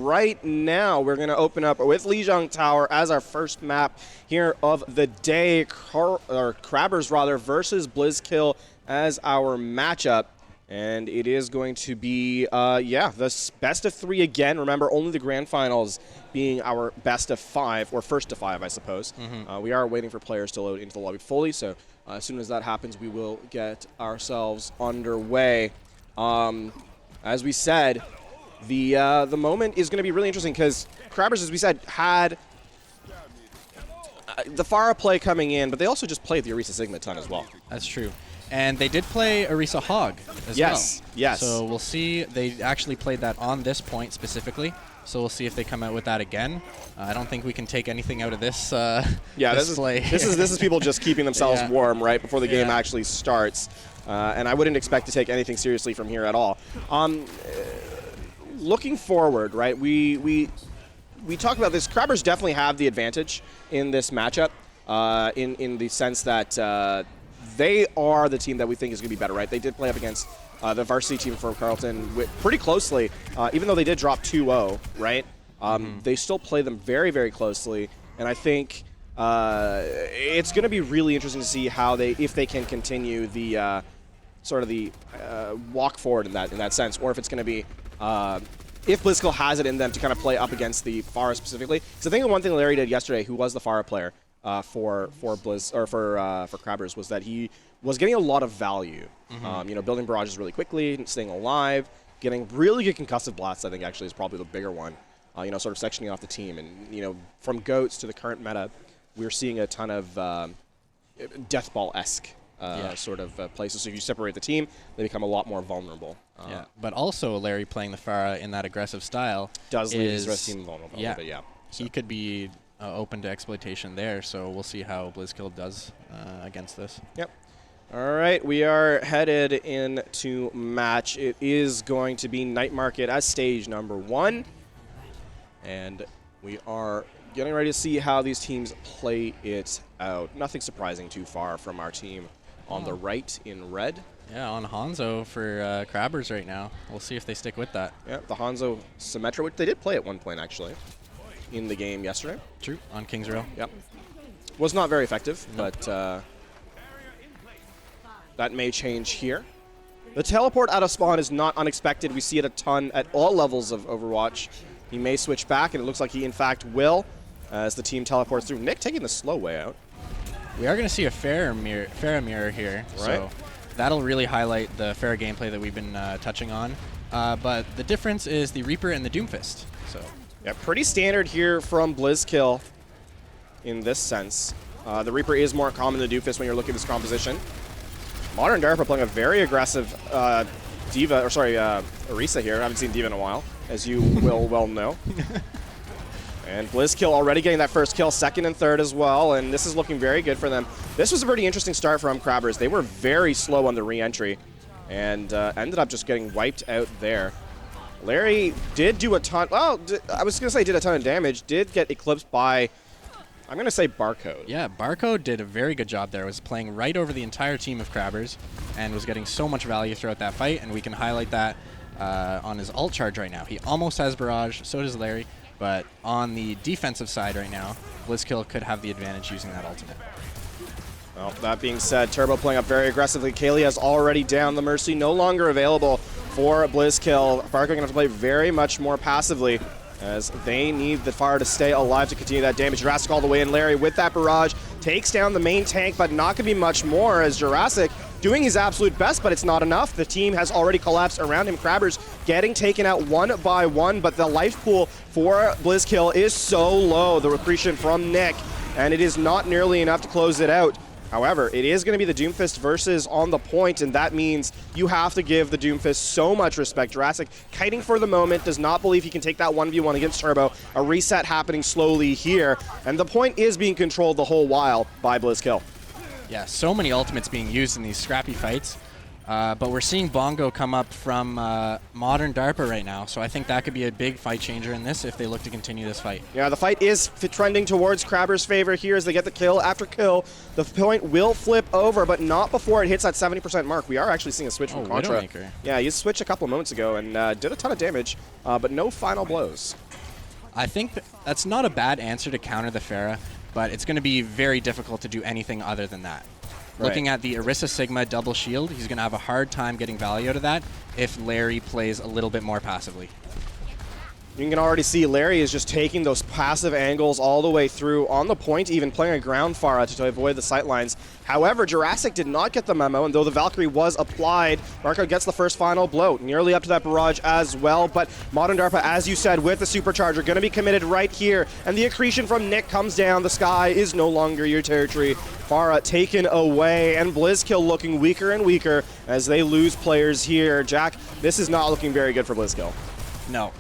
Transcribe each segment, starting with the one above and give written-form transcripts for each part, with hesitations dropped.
right now, we're going to open up with Lijiang Tower as our first map here of the day. Crabbers, rather, versus Blizzkill as our matchup. And it is going to be, the best of 3 again. Remember, only the grand finals being our best of 5, or first to 5, I suppose. We are waiting for players to load into the lobby fully, so as soon as that happens, we will get ourselves underway. As we said, the moment is going to be really interesting because Crabbers, as we said, had the Pharah play coming in, but they also just played the Orisa Sigma a ton as well. That's true. And they did play Orisa Hog as well. Yes. So we'll see. They actually played that on this point specifically. So we'll see if they come out with that again. I don't think we can take anything out of this. This is people just keeping themselves warm right before the game actually starts. And I wouldn't expect to take anything seriously from here at all. Looking forward, right? We talk about this. Crabbers definitely have the advantage in this matchup, in the sense that they are the team that we think is going to be better, right? They did play up against the varsity team from Carleton pretty closely, even though they did drop 2-0, right? They still play them very, very closely, and I think it's going to be really interesting to see how if they can continue the sort of the walk forward in that sense, or if it's going to be if Blizzkill has it in them to kind of play up against the Pharah specifically. Because I think the one thing Larry did yesterday, who was the Pharah player, for Crabbers, was that he was getting a lot of value. Building barrages really quickly, staying alive, getting really good concussive blasts. I think actually is probably the bigger one. Sort of sectioning off the team, and from goats to the current meta, we're seeing a ton of death ball-esque sort of places. So if you separate the team, they become a lot more vulnerable. But also Larry playing the Pharah in that aggressive style does leave his rest team vulnerable. So he could be open to exploitation there, so we'll see how Blizzkill does against this. Yep. All right, we are headed into match. It is going to be Night Market as stage number 1, and we are getting ready to see how these teams play it out. Nothing surprising too far from our team on the right in red. Yeah, on Hanzo for Crabbers right now. We'll see if they stick with that. Yeah, the Hanzo Symmetra, which they did play at one point, actually, in the game yesterday. True, on King's Row. Yep. Was not very effective, but that may change here. The teleport out of spawn is not unexpected. We see it a ton at all levels of Overwatch. He may switch back, and it looks like he, in fact, will, as the team teleports through. Nick taking the slow way out. We are going to see a Pharah mirror here, right. So that'll really highlight the Pharah gameplay that we've been touching on. But the difference is the Reaper and the Doomfist. So yeah, pretty standard here from Blizzkill in this sense. The Reaper is more common than the Doomfist when you're looking at this composition. Modern DARPA playing a very aggressive Orisa here. I haven't seen Diva in a while, as you will well know. And Blizzkill already getting that first kill, second and third as well, and this is looking very good for them. This was a pretty interesting start from Crabbers. They were very slow on the re-entry and ended up just getting wiped out there. Larry did do a ton, I was going to say did a ton of damage, did get eclipsed by, I'm going to say Barcode. Yeah, Barcode did a very good job there. Was playing right over the entire team of Crabbers and was getting so much value throughout that fight, and we can highlight that on his ult charge right now. He almost has Barrage, so does Larry. But on the defensive side right now, Blizzkill could have the advantage using that ultimate. Well, that being said, Turbo playing up very aggressively. Kaylee has already down the Mercy, no longer available for Blizzkill. Farco going to have to play very much more passively as they need the Pharah to stay alive to continue that damage. Jurassic all the way in. Larry with that barrage takes down the main tank, but not going to be much more as Jurassic doing his absolute best, but it's not enough. The team has already collapsed around him. Crabbers getting taken out one by one, but the life pool for Blizzkill is so low. The accretion from Nick, and it is not nearly enough to close it out. However, it is going to be the Doomfist versus on the point, and that means you have to give the Doomfist so much respect. Jurassic kiting for the moment, does not believe he can take that 1v1 against Turbo. A reset happening slowly here, and the point is being controlled the whole while by Blizzkill. Yeah, so many ultimates being used in these scrappy fights. But we're seeing Bongo come up from Modern DARPA right now, so I think that could be a big fight changer in this if they look to continue this fight. Yeah, the fight is trending towards Crabbers' favor here as they get the kill after kill. The point will flip over, but not before it hits that 70% mark. We are actually seeing a switch from Contra. Widowmaker. Yeah, he switched a couple of moments ago and did a ton of damage, but no final blows. I think that's not a bad answer to counter the Pharah, but it's going to be very difficult to do anything other than that. Right. Looking at the Orisa Sigma double shield, he's going to have a hard time getting value out of that if Larry plays a little bit more passively. You can already see Larry is just taking those passive angles all the way through on the point, even playing a ground Pharah to avoid the sightlines. However, Jurassic did not get the memo, and though the Valkyrie was applied, Marco gets the first final blow, nearly up to that barrage as well. But Modern DARPA, as you said, with the supercharger, going to be committed right here, and the accretion from Nick comes down. The sky is no longer your territory. Pharah taken away, and Blizzkill looking weaker and weaker as they lose players here. Jack, this is not looking very good for Blizzkill. No.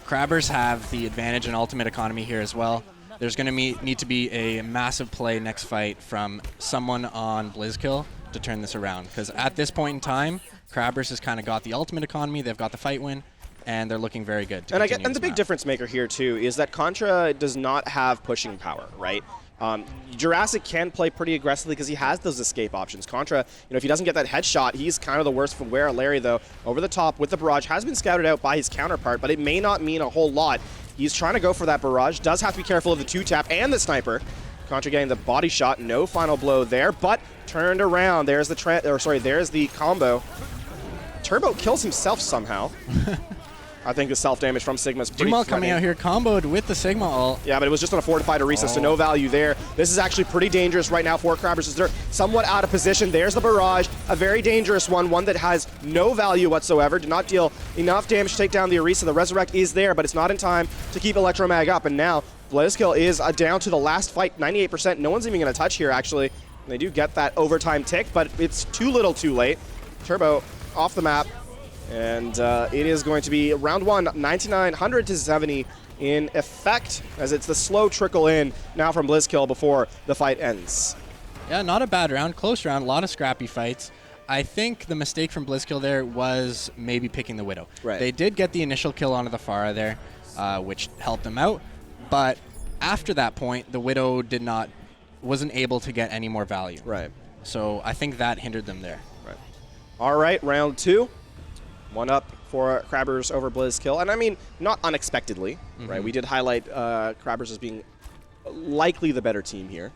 Crabbers have the advantage in ultimate economy here as well. There's going to need to be a massive play next fight from someone on Blizzkill to turn this around. Because at this point in time, Crabbers has kind of got the ultimate economy, they've got the fight win, and they're looking very good. And the big difference maker here too is that Contra does not have pushing power, right? Jurassic can play pretty aggressively because he has those escape options. Contra, if he doesn't get that headshot, he's kind of the worst for wear. Larry, though, over the top with the barrage, has been scouted out by his counterpart, but it may not mean a whole lot. He's trying to go for that barrage, does have to be careful of the two-tap and the sniper. Contra getting the body shot, no final blow there, but turned around. There's the there's the combo. Turbo kills himself somehow. I think the self-damage from Sigma's pretty Jumal coming out here comboed with the Sigma ult. Yeah, but it was just on a fortified Orisa, so no value there. This is actually pretty dangerous right now for Crabbers, as they're somewhat out of position. There's the barrage, a very dangerous one that has no value whatsoever. Did not deal enough damage to take down the Orisa. The Resurrect is there, but it's not in time to keep Electromag up. And now Blizzkill is down to the last fight, 98%. No one's even going to touch here, actually. They do get that overtime tick, but it's too little too late. Turbo off the map. And it is going to be round one, 9900 to 70 in effect, as it's the slow trickle in now from Blizzkill before the fight ends. Yeah, not a bad round, close round, a lot of scrappy fights. I think the mistake from Blizzkill there was maybe picking the Widow. Right. They did get the initial kill onto the Pharah there, which helped them out, but after that point, the Widow wasn't able to get any more value. Right. So I think that hindered them there. Right. All right, round two. One up for Crabbers over Blizzkill. And I mean, not unexpectedly, right? We did highlight Crabbers as being likely the better team here.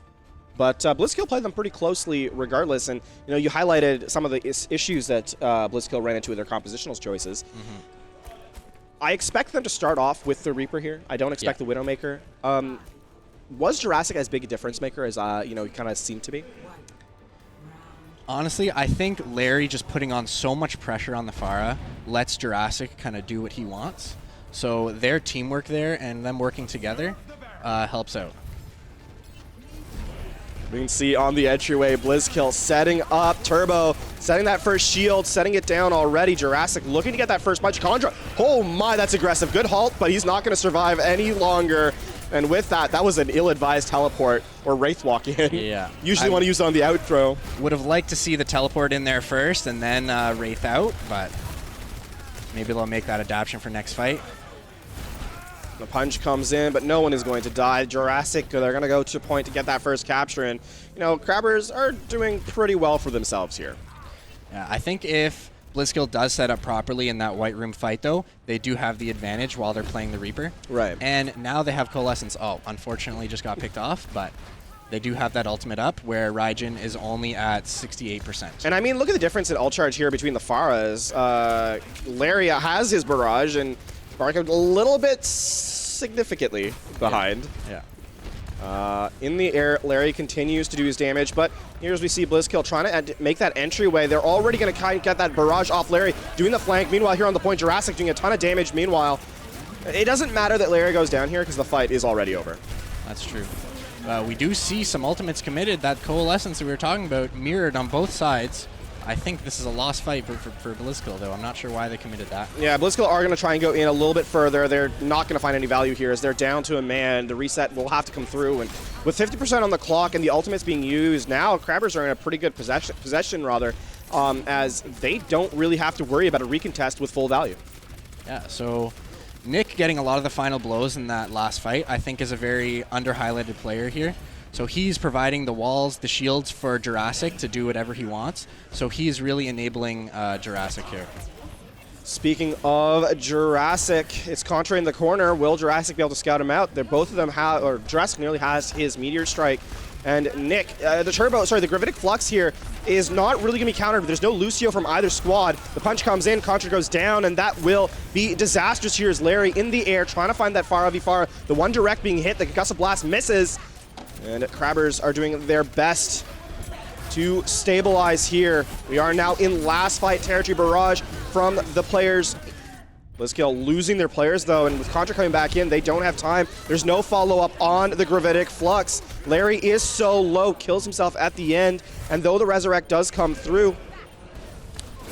But Blizzkill played them pretty closely regardless. And, you highlighted some of the issues that Blizzkill ran into with their compositional choices. I expect them to start off with the Reaper here. I don't expect the Widowmaker. Was Jurassic as big a difference maker as, he kind of seemed to be? Honestly, I think Larry just putting on so much pressure on the Pharah lets Jurassic kind of do what he wants. So their teamwork there and them working together helps out. We can see on the entryway, Blizzkill setting up Turbo, setting that first shield, setting it down already. Jurassic looking to get that first punch. Contra, oh my, that's aggressive. Good halt, but he's not going to survive any longer. And with that was an ill-advised teleport or Wraith walk in. Yeah. Usually want to use it on the out throw. Would have liked to see the teleport in there first and then Wraith out, but maybe they'll make that adaptation for next fight. The punch comes in, but no one is going to die. Jurassic, they're going to go to point to get that first capture. And, Crabbers are doing pretty well for themselves here. Yeah, I think if Blizzkill does set up properly in that White Room fight, though, they do have the advantage while they're playing the Reaper. Right. And now they have Coalescence. Oh, unfortunately just got picked off, but they do have that ultimate up where Raijin is only at 68%. And I mean, look at the difference in ult charge here between the Pharahs. Larry has his barrage, and Barca a little bit significantly behind. Yeah. In the air, Larry continues to do his damage, but here's we see Blizzkill trying to make that entryway. They're already going to get that barrage off Larry, doing the flank. Meanwhile, here on the point, Jurassic doing a ton of damage. Meanwhile, it doesn't matter that Larry goes down here because the fight is already over. That's true. We do see some ultimates committed. That Coalescence that we were talking about mirrored on both sides. I think this is a lost fight for Blizzkill, though. I'm not sure why they committed that. Yeah, Blizzkill are going to try and go in a little bit further. They're not going to find any value here as they're down to a man. The reset will have to come through. And with 50% on the clock and the ultimates being used, now Crabbers are in a pretty good possession as they don't really have to worry about a recontest with full value. Yeah, so Nick getting a lot of the final blows in that last fight, I think, is a very under-highlighted player here. So he's providing the walls, the shields for Jurassic to do whatever he wants. So he's really enabling Jurassic here. Speaking of Jurassic, it's Contra in the corner. Will Jurassic be able to scout him out? They're both of them have, or Jurassic nearly has his Meteor Strike. And Nick, the Gravitic Flux here is not really going to be countered. There's no Lucio from either squad. The punch comes in, Contra goes down, and that will be disastrous here as Larry in the air trying to find that Pharah v Pharah. The one direct being hit, the Concussive Blast misses. And Crabbers are doing their best to stabilize here. We are now in last fight territory. Barrage from the players. Blizzkill losing their players though, and with Contra coming back in, they don't have time. There's no follow-up on the Gravitic Flux. Larry is so low, kills himself at the end, and though the Resurrect does come through,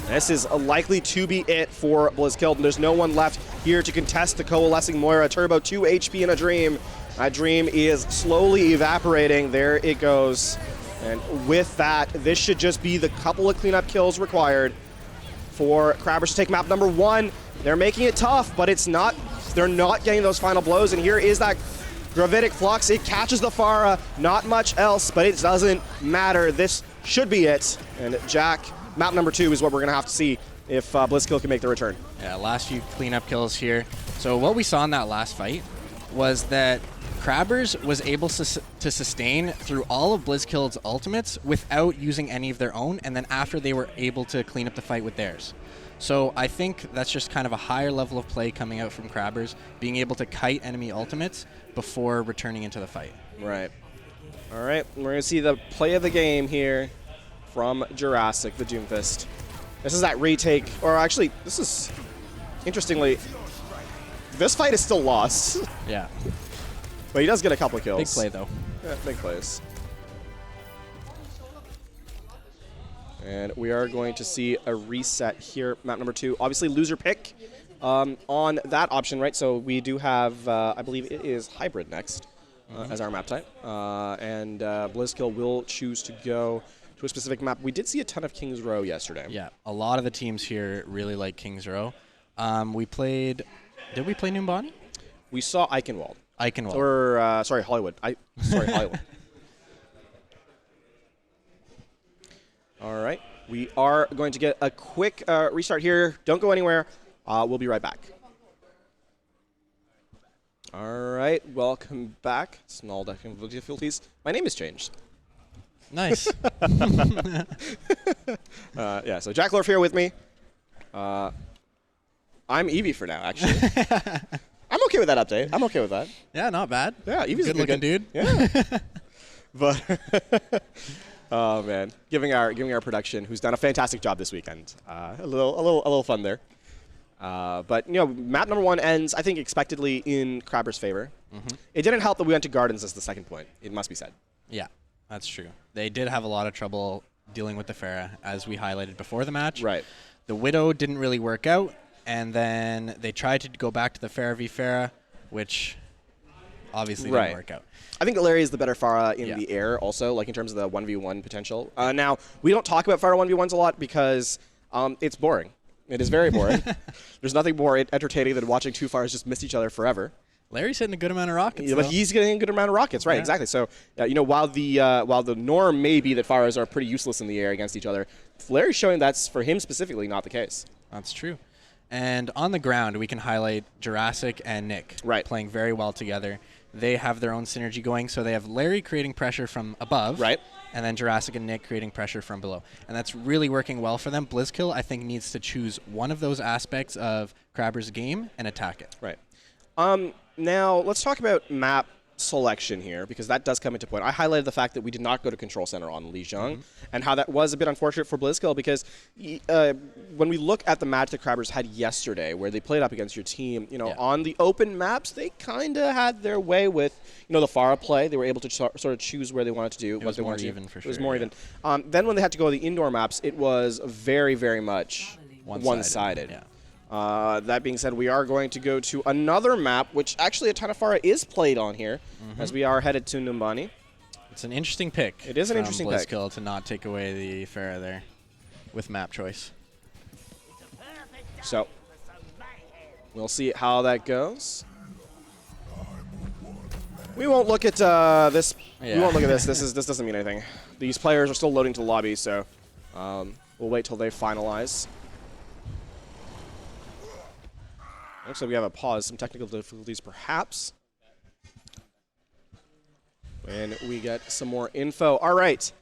this is likely to be it for Blizzkill. There's no one left here to contest the Coalescing Moira. Turbo 2 HP in a Dream. That Dream is slowly evaporating. There it goes. And with that, this should just be the couple of cleanup kills required for Crabbers to take map number 1. They're making it tough, but it's not. They're not getting those final blows. And here is that Gravitic Flux. It catches the Pharah. Not much else, but it doesn't matter. This should be it. And Jack, map number 2 is what we're going to have to see if Blizzkill can make the return. Yeah, last few cleanup kills here. So what we saw in that last fight was that Crabbers was able to sustain through all of Blizzkill's ultimates without using any of their own, and then after they were able to clean up the fight with theirs. So I think that's just kind of a higher level of play coming out from Crabbers, being able to kite enemy ultimates before returning into the fight. Right. All right, we're going to see the play of the game here from Jurassic, the Doomfist. This is that retake, or actually, this is, interestingly, this fight is still lost. Yeah. But he does get a couple of kills. Big play, though. Yeah, big plays. And we are going to see a reset here, map number 2. Obviously, loser pick on that option, right? So we do have, I believe it is Hybrid next as our map type. And Blizzkill will choose to go to a specific map. We did see a ton of King's Row yesterday. Yeah, a lot of the teams here really like King's Row. We played, did we play Numbani? We saw Eichenwald. Eichenwald. Or, sorry, Hollywood. Sorry, Hollywood. All right. We are going to get a quick restart here. Don't go anywhere. We'll be right back. All right. Welcome back. Small technical difficulties. My name has changed. Nice. Yeah, so Jack Lorf here with me. I'm Eevee for now, actually. I'm okay with that update. I'm okay with that. Yeah, not bad. Yeah, Eevee's good looking dude. Yeah. But oh man, giving our production, who's done a fantastic job this weekend, a little fun there. But you know, map number 1 ends, I think, expectedly in Crabbers' favor. It didn't help that we went to Gardens as the second point. It must be said. Yeah, that's true. They did have a lot of trouble dealing with the Pharah, as we highlighted before the match. Right. The Widow didn't really work out, and then they tried to go back to the Pharah v Pharah, which obviously didn't work out. I think Larry is the better Pharah in the air also, like in terms of the 1v1 potential. Now, we don't talk about Pharah 1v1s a lot because it's boring. It is very boring. There's nothing more entertaining than watching two Pharahs just miss each other forever. Larry's hitting a good amount of rockets. Yeah, but he's getting a good amount of rockets, right? Yeah. Exactly. So, you know, while the norm may be that Pharahs are pretty useless in the air against each other, Larry's showing that's for him specifically not the case. That's true. And on the ground, we can highlight Jurassic and Nick playing very well together. They have their own synergy going, so they have Larry creating pressure from above, and then Jurassic and Nick creating pressure from below. And that's really working well for them. Blizzkill, I think, needs to choose one of those aspects of Crabbers' game and attack it. Right. Now, let's talk about map selection here, because that does come into point. I highlighted the fact that we did not go to Control Center on Lijiang, and how that was a bit unfortunate for Blizzkill, because when we look at the match that Crabbers had yesterday, where they played up against your team, you know, on the open maps, they kind of had their way with, you know, the Pharah play. They were able to sort of choose where they wanted to do. It was more even, for sure. It was more even. Then when they had to go to the indoor maps, it was very, very much one-sided. Yeah. That being said, we are going to go to another map, which actually a ton of Pharah is played on here, as we are headed to Numbani. It's an interesting pick. It is an interesting pick. Blizzkill to not take away the Pharah there with map choice. So, we'll see how that goes. We won't look at this. Yeah. We won't look at this. This doesn't mean anything. These players are still loading to the lobby, so we'll wait till they finalize. Looks like we have a pause, some technical difficulties perhaps. When we get some more info. All right.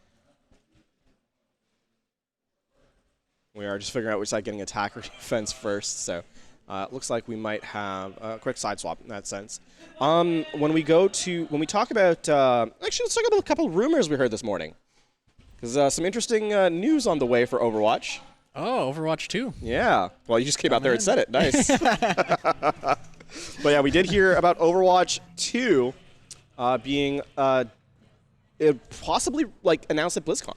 We are just figuring out which side getting attack or defense first, so looks like we might have a quick side swap in that sense. When we talk about, actually let's talk about a couple of rumors we heard this morning. Because some interesting news on the way for Overwatch. Oh, Overwatch 2. Yeah. Well, you just came out there and said it. Nice. But yeah, we did hear about Overwatch 2 being possibly like announced at BlizzCon.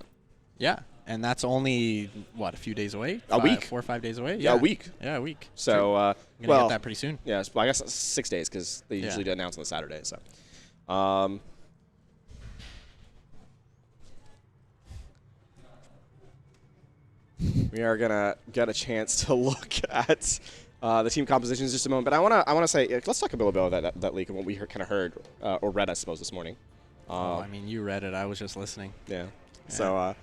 Yeah. And that's only, what, a few days away? A week. 4 or 5 days away? Yeah, a week. Yeah, a week. So, I'm going to get that pretty soon. Yeah, well, I guess 6 days because they usually do announce on a Saturday. So, we are going to get a chance to look at the team compositions in just a moment. But I want to say, let's talk a little bit about that leak and what we kind of heard, or read, I suppose, this morning. I mean, you read it. I was just listening. Yeah. So,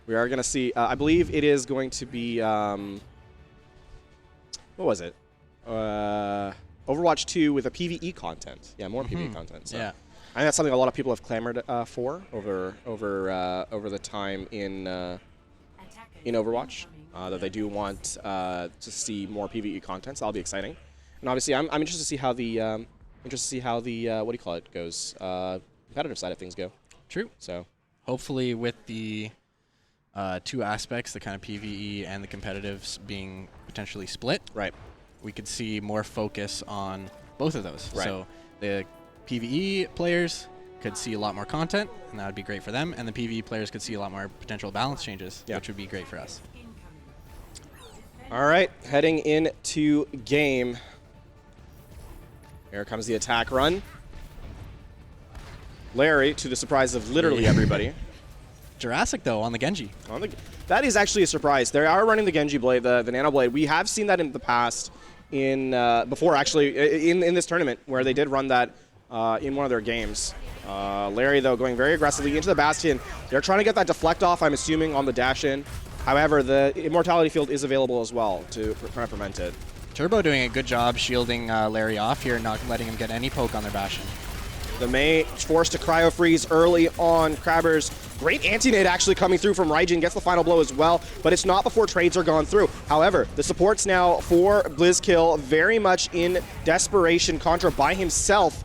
we are going to see, I believe it is going to be, what was it? Overwatch 2 with a PvE content. Yeah, more PvE content. So. Yeah. I think that's something a lot of people have clamored for over the time in Overwatch, that they do want to see more PvE content. So that'll be exciting. And obviously, I'm interested to see how the what do you call it goes, competitive side of things go. True. So hopefully with the two aspects, the kind of PvE and the competitives being potentially split, right, we could see more focus on both of those. Right. So the PvE players could see a lot more content, and that would be great for them, and the PvE players could see a lot more potential balance changes, which would be great for us. All right, heading into game. Here comes the attack run. Larry, to the surprise of literally everybody. Jurassic, though, on the Genji. That is actually a surprise. They are running the Genji blade, the Nano blade. We have seen that in the past, before actually, in this tournament, where they did run that in one of their games. Larry, though, going very aggressively into the Bastion. They're trying to get that deflect off, I'm assuming, on the dash-in. However, the Immortality Field is available as well to try to prevent it. Turbo doing a good job shielding Larry off here, not letting him get any poke on their Bastion. The Mei forced to cryo freeze early on Crabbers. Great anti-nade actually coming through from Raijin, gets the final blow as well, but it's not before trades are gone through. However, the supports now for Blizzkill very much in desperation. Contra by himself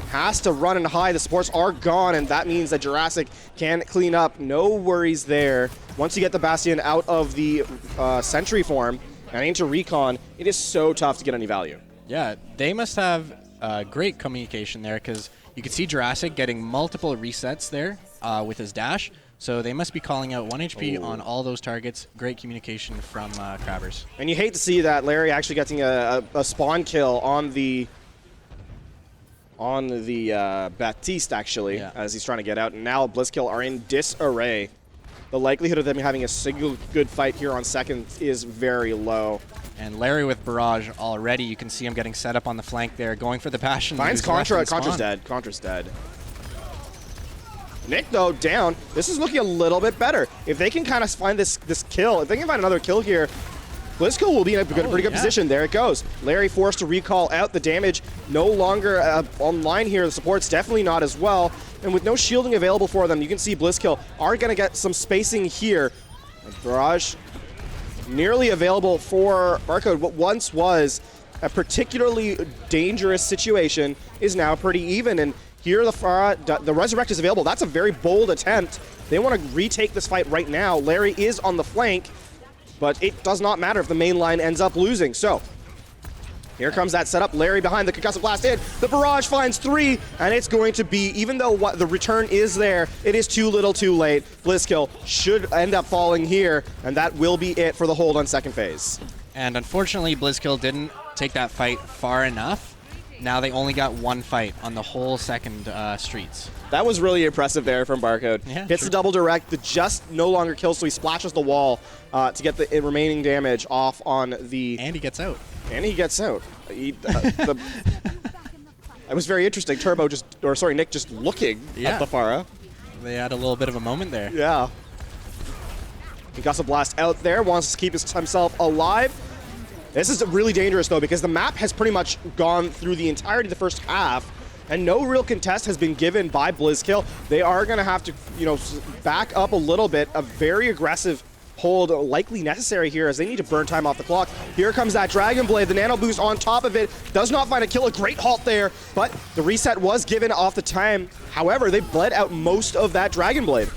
has to run and hide. The supports are gone, and that means that Jurassic can clean up. No worries there. Once you get the Bastion out of the Sentry form and into Recon, it is so tough to get any value. Yeah, they must have great communication there, because you can see Jurassic getting multiple resets there with his dash. So they must be calling out 1 HP on all those targets. Great communication from Crabbers. And you hate to see that Larry actually getting a spawn kill on the Baptiste, actually, as he's trying to get out. And now Blizzkill are in disarray. The likelihood of them having a single good fight here on second is very low. And Larry with Barrage already, you can see him getting set up on the flank there, going for the Passion. Finds Contra. Contra's dead. Contra's dead. Nick, though, down. This is looking a little bit better. If they can kind of find this kill, if they can find another kill here, Blizzkill will be in a pretty good position. There it goes. Larry forced to recall out. The damage no longer online here. The support's definitely not as well. And with no shielding available for them, you can see Blizzkill are going to get some spacing here. Barrage nearly available for Barcode. What once was a particularly dangerous situation is now pretty even. And here the Resurrect is available. That's a very bold attempt. They want to retake this fight right now. Larry is on the flank, but it does not matter if the main line ends up losing. So here comes that setup. Larry behind the concussive blast in. The Barrage finds 3, and it's going to be, even though the return is there, it is too little too late. Blizzkill should end up falling here, and that will be it for the hold on second phase. And unfortunately, Blizzkill didn't take that fight far enough. Now they only got 1 fight on the whole second streets. That was really impressive there from Barcode. Yeah, hits the double direct, the just no longer kills, so he splashes the wall to get the remaining damage off on the... And he gets out. And he gets out. It was very interesting. Nick just looking at the Pharah. They had a little bit of a moment there. Yeah. Concussive Blast out there, wants to keep himself alive. This is really dangerous, though, because the map has pretty much gone through the entirety of the first half, and no real contest has been given by Blizzkill. They are going to have to, back up a little bit. A very aggressive hold likely necessary here as they need to burn time off the clock. Here comes that Dragon Blade. The Nano Boost on top of it does not find a kill. A great halt there, but the reset was given off the time. However, they bled out most of that Dragon Blade.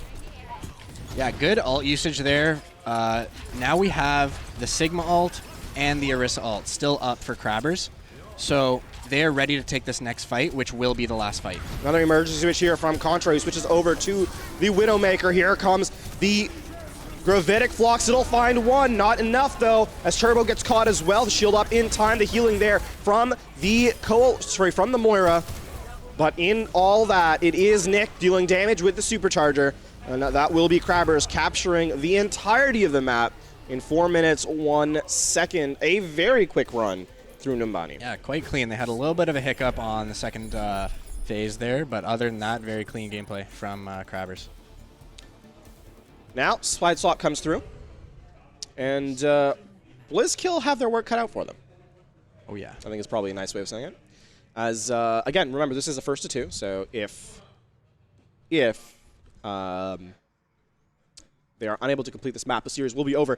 Yeah, good ult usage there. Now we have the Sigma ult and the Orisa ult still up for Crabbers. So they are ready to take this next fight, which will be the last fight. Another emergency switch here from Contra, who switches over to the Widowmaker. Here comes the Gravitic Phlox. It'll find one. Not enough, though, as Turbo gets caught as well. The shield up in time. The healing there from the Moira. But in all that, it is Nick dealing damage with the Supercharger. And that will be Crabbers capturing the entirety of the map in 4 minutes, 1 second. A very quick run through Numbani. Yeah, quite clean. They had a little bit of a hiccup on the second phase there, but other than that, very clean gameplay from Crabbers. Now, Slide Swap comes through, and Blizzkill have their work cut out for them. Oh, yeah. I think it's probably a nice way of saying it. As, again, remember, this is a first to two, so if they are unable to complete this map, the series will be over.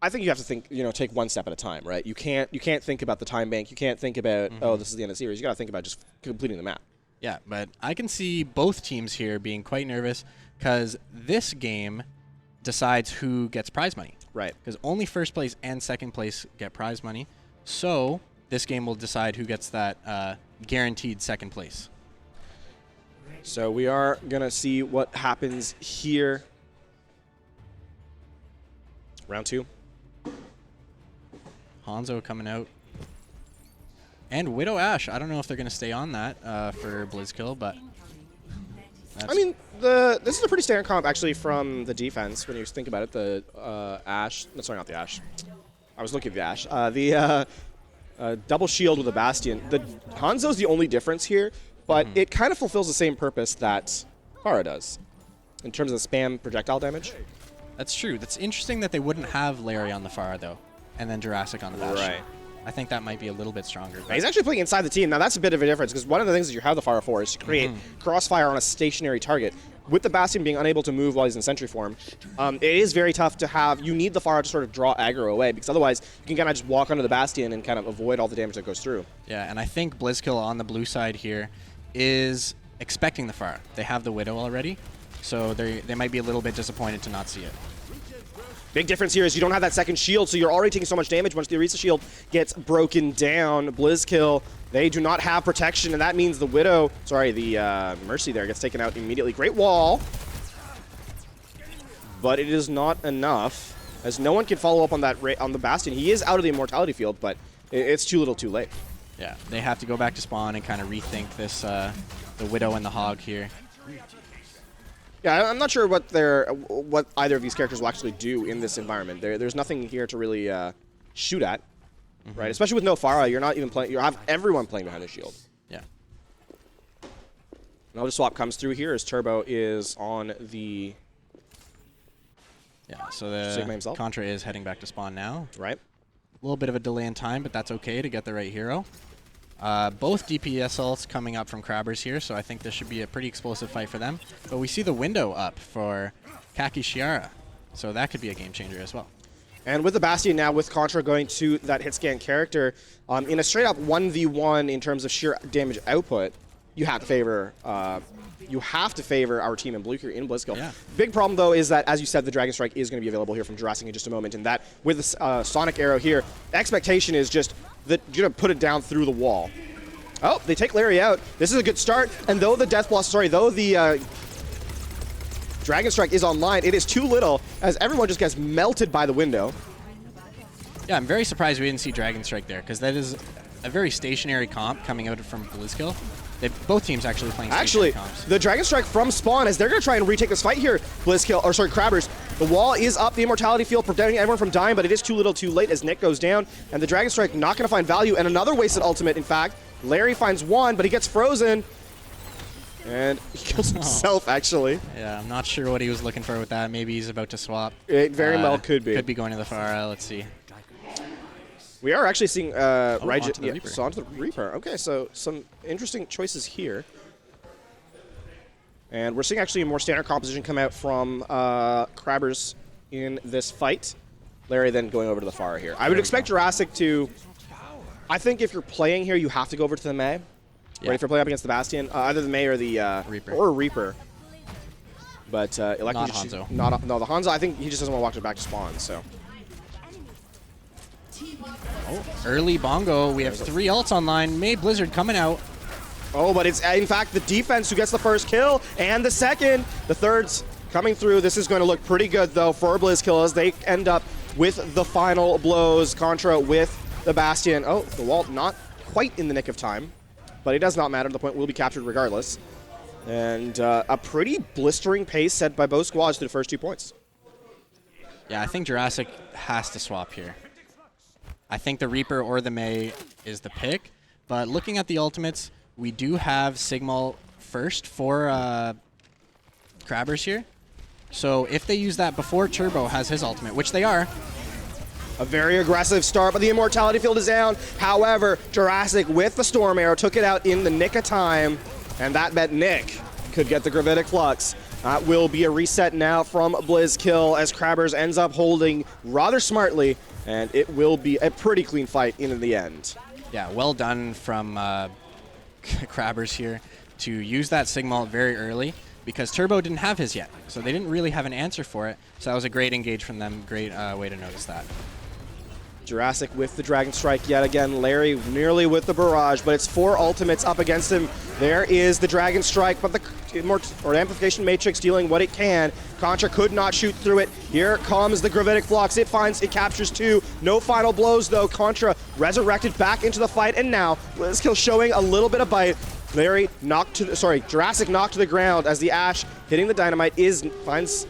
I think you have to think, take one step at a time, right? You can't think about the time bank. You can't think about, oh, this is the end of the series. You got to think about just completing the map. Yeah, but I can see both teams here being quite nervous because this game decides who gets prize money. Right. Because only first place and second place get prize money. So this game will decide who gets that guaranteed second place. So we are going to see what happens here. Round 2. Hanzo coming out. And Widow Ashe. I don't know if they're going to stay on that for Blizzkill, but... I mean, this is a pretty standard comp, actually, from the defense, when you think about it. The Ashe... No, sorry, not the Ashe. I was looking at the Ashe. The double shield with a Bastion. The Hanzo's the only difference here, but it kind of fulfills the same purpose that Pharah does, in terms of spam projectile damage. That's true. That's interesting that they wouldn't have Larry on the Pharah, though, and then Jurassic on the Bastion. Right. I think that might be a little bit stronger. He's actually playing inside the team. Now, that's a bit of a difference, because one of the things that you have the Pharah for is to create crossfire on a stationary target. With the Bastion being unable to move while he's in sentry form, it is very tough to have. You need the Pharah to sort of draw aggro away, because otherwise you can kind of just walk under the Bastion and kind of avoid all the damage that goes through. Yeah, and I think Blizzkill on the blue side here is expecting the Pharah. They have the Widow already, so they might be a little bit disappointed to not see it. Big difference here is you don't have that second shield, so you're already taking so much damage once the Orisa shield gets broken down. Blizzkill, they do not have protection, and that means the Widow, sorry, the Mercy there gets taken out immediately. Great wall, but it is not enough, as no one can follow up on that on the Bastion. He is out of the immortality field, but it's too little too late. Yeah, they have to go back to spawn and kind of rethink this, the Widow and the Hog here. Yeah, I'm not sure what either of these characters will actually do in this environment. There's nothing here to really shoot at, right? Especially with no Pharah, you're not even playing. You have everyone playing behind a shield. Yeah. Another swap comes through here as Turbo is on the. Yeah. So the Contra is heading back to spawn now. Right. A little bit of a delay in time, but that's okay to get the right hero. Both DPS ults coming up from Crabbers here, so I think this should be a pretty explosive fight for them. But we see the window up for Kaki Shiara, so that could be a game changer as well. And with the Bastion now, with Contra going to that hit scan character, in a straight up 1v1 in terms of sheer damage output, you have to favor our team in blue here in Blizzkill. Yeah. Big problem though is that, as you said, the Dragon Strike is going to be available here from Jurassic in just a moment, and that with the Sonic Arrow here, expectation is just that you're going to put it down through the wall. Oh, they take Larry out. This is a good start, and though the Dragon Strike is online, it is too little, as everyone just gets melted by the window. Yeah, I'm very surprised we didn't see Dragon Strike there, because that is a very stationary comp coming out from Blizzkill. Both teams actually playing stationary comps. The Dragon Strike from spawn, as they're going to try and retake this fight here, Crabbers. The wall is up, the immortality field, preventing everyone from dying, but it is too little too late as Nick goes down, and the Dragon Strike not going to find value, and another wasted ultimate, in fact. Larry finds one, but he gets frozen, and he kills himself, actually. Yeah, I'm not sure what he was looking for with that. Maybe he's about to swap. It very well could be. Could be going to the Pharah. Let's see. We are actually seeing onto the Reaper. So onto the Reaper. Okay, so some interesting choices here. And we're seeing actually a more standard composition come out from Crabbers in this fight. Larry then going over to the Pharah here. I would expect Jurassic to... I think if you're playing here, you have to go over to the Mei. Yeah. Right, if you're playing up against the Bastion, either the Mei or the Reaper. Or Reaper. But not just, Hanzo. No, the Hanzo, I think he just doesn't want to walk it back to spawn, so... Oh, early Bongo. We have 3 ults online. Mei Blizzard coming out. Oh, but it's, in fact, the defense who gets the first kill, and the second. The third's coming through. This is going to look pretty good, though, for Blizzkill as they end up with the final blows. Contra with the Bastion. Oh, the wall not quite in the nick of time, but it does not matter. The point will be captured regardless. And a pretty blistering pace set by both squads through the first 2 points. Yeah, I think Jurassic has to swap here. I think the Reaper or the Mei is the pick, but looking at the ultimates, we do have Sigmal first for Crabbers here. So if they use that before Turbo has his ultimate, which they are. A very aggressive start, but the Immortality Field is down. However, Jurassic with the Storm Arrow took it out in the nick of time, and that meant Nick could get the Gravitic Flux. That will be a reset now from Blizzkill as Crabbers ends up holding rather smartly, and it will be a pretty clean fight in the end. Yeah, well done from Crabbers here to use that Sigmal very early because Turbo didn't have his yet, so they didn't really have an answer for it. So that was a great engage from them, great way to notice that. Jurassic with the Dragon Strike yet again. Larry nearly with the Barrage, but it's 4 ultimates up against him. There is the Dragon Strike, but the Amplification Matrix dealing what it can. Contra could not shoot through it. Here comes the Gravitic Flux. It captures 2. No final blows though. Contra resurrected back into the fight, and now Blizzkill showing a little bit of bite. Larry Jurassic knocked to the ground as the Ash hitting the Dynamite finds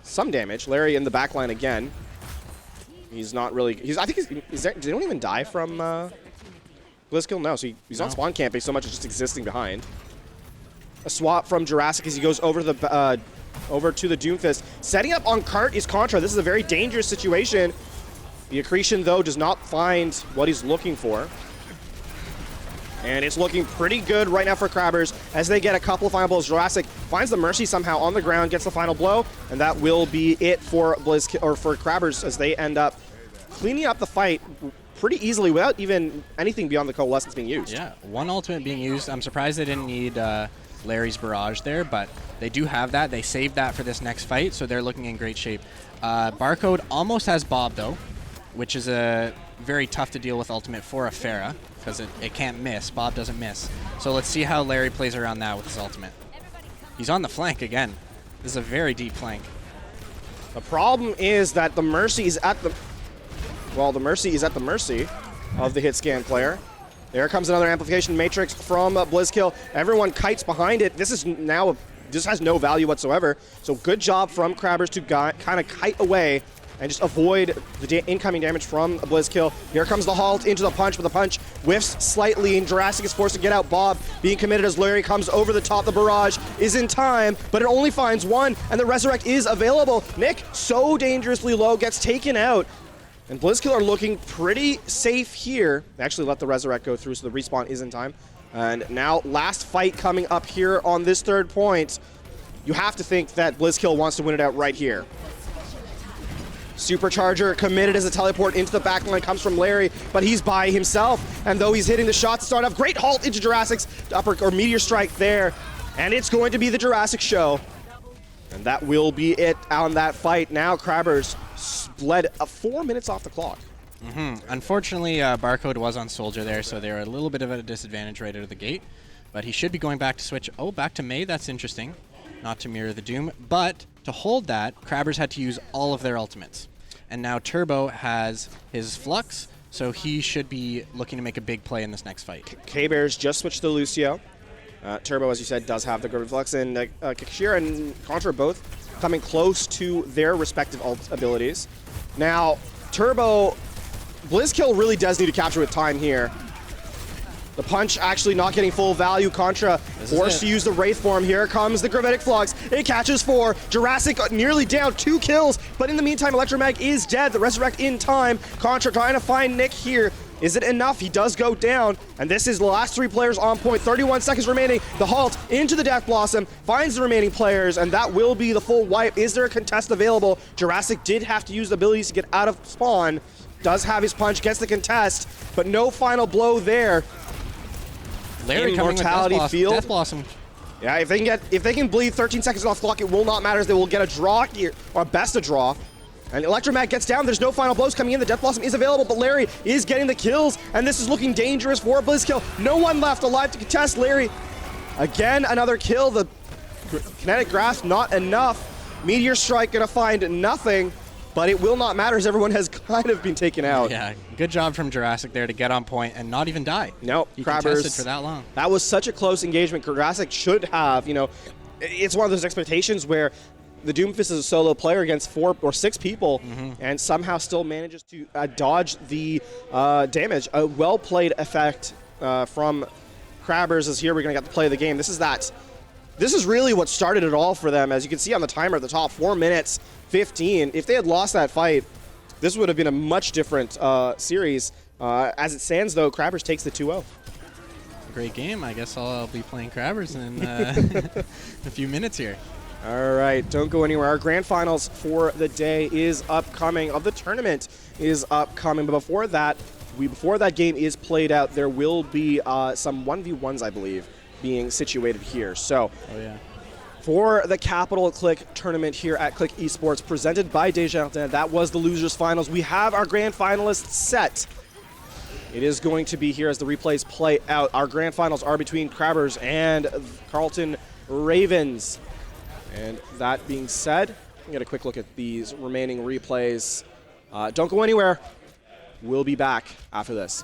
some damage. Larry in the backline again. He's not really. I think did anyone even die from Blizzkill? No, so he's not spawn camping so much as just existing behind. A swap from Jurassic as he goes over to the Doomfist. Setting up on cart is Contra. This is a very dangerous situation. The Accretion though does not find what he's looking for. And it's looking pretty good right now for Crabbers as they get a couple of final blows. Jurassic finds the Mercy somehow on the ground, gets the final blow, and that will be it for for Crabbers as they end up cleaning up the fight pretty easily without even anything beyond the Coalescence being used. Yeah, 1 ultimate being used. I'm surprised they didn't need Larry's Barrage there, but they do have that. They saved that for this next fight, so they're looking in great shape. Barcode almost has Bob, though, which is a very tough to deal with ultimate for a Pharah, because it can't miss. Bob doesn't miss. So let's see how Larry plays around that with his ultimate. He's on the flank again. This is a very deep flank. The problem is that the Mercy is at the... Well, the Mercy is at the mercy of the hit scan player. There comes another Amplification Matrix from Blizzkill. Everyone kites behind it. This is now... This has no value whatsoever. So good job from Crabbers to kind of kite away and just avoid the incoming damage from Blizzkill. Here comes the halt into the punch, but the punch whiffs slightly, and Jurassic is forced to get out. Bob being committed as Larry comes over the top. The Barrage is in time, but it only finds 1, and the Resurrect is available. Nick, so dangerously low, gets taken out. And Blizzkill are looking pretty safe here. They actually let the Resurrect go through, so the respawn is in time. And now, last fight coming up here on this 3rd point. You have to think that Blizzkill wants to win it out right here. Supercharger committed as a teleport into the backline comes from Larry, but he's by himself. And though he's hitting the shots to start off, great halt into Jurassic's upper or Meteor Strike there. And it's going to be the Jurassic show. And that will be it on that fight. Now Crabbers bled 4 minutes off the clock. Unfortunately, Barcode was on Soldier there, so they're a little bit of a disadvantage right out of the gate. But he should be going back to switch. Oh, back to Mei. That's interesting. Not to mirror the Doom. But to hold that, Crabbers had to use all of their ultimates. And now Turbo has his Flux, so he should be looking to make a big play in this next fight. K-Bears just switched to Lucio. Turbo, as you said, does have the Gravitic Flux, and Kashira and Contra both coming close to their respective ult abilities. Now, Turbo, Blizzkill really does need to capture with time here. The punch actually not getting full value. Contra forced to use the Wraith form. Here comes the Gravitic Flux. It catches 4. Jurassic nearly down, 2 kills, but in the meantime, Electromag is dead. The Resurrect in time. Contra trying to find Nick here. Is it enough? He does go down, and this is the last 3 players on point. 31 seconds remaining. The halt into the Death Blossom, finds the remaining players, and that will be the full wipe. Is there a contest available? Jurassic did have to use the abilities to get out of spawn. Does have his punch, gets the contest, but no final blow there. Larry coming with Death Blossom. Yeah, if they can bleed 13 seconds off clock, it will not matter as they will get a draw here, or best a draw. And Electromag gets down, there's no final blows coming in, the Death Blossom is available, but Larry is getting the kills, and this is looking dangerous for Blizzkill. No one left alive to contest. Larry, again, another kill. The Kinetic Grasp, not enough. Meteor Strike gonna find nothing, but it will not matter as everyone has kind of been taken out. Yeah, good job from Jurassic there to get on point and not even die. Nope, he Crabbers, contested for that long. That was such a close engagement. Jurassic should have, it's one of those expectations where the Doomfist is a solo player against 4 or 6 people, and somehow still manages to dodge the damage. A well-played effect from Crabbers is here. We're going to get to play the game. This is really what started it all for them. As you can see on the timer at the top, 4 minutes 15. If they had lost that fight, this would have been a much different series. As it stands, though, Crabbers takes the 2-0. Great game. I guess I'll be playing Crabbers in a few minutes here. All right, don't go anywhere. Our grand finals for the day is upcoming, of the tournament is upcoming. But before that game is played out, there will be some 1v1s, I believe, being situated here. So, for the Capital Click tournament here at Click Esports, presented by Desjardins, that was the losers finals. We have our grand finalists set. It is going to be here as the replays play out. Our grand finals are between Crabbers and Carleton Ravens. And that being said, we'll get a quick look at these remaining replays. Don't go anywhere. We'll be back after this.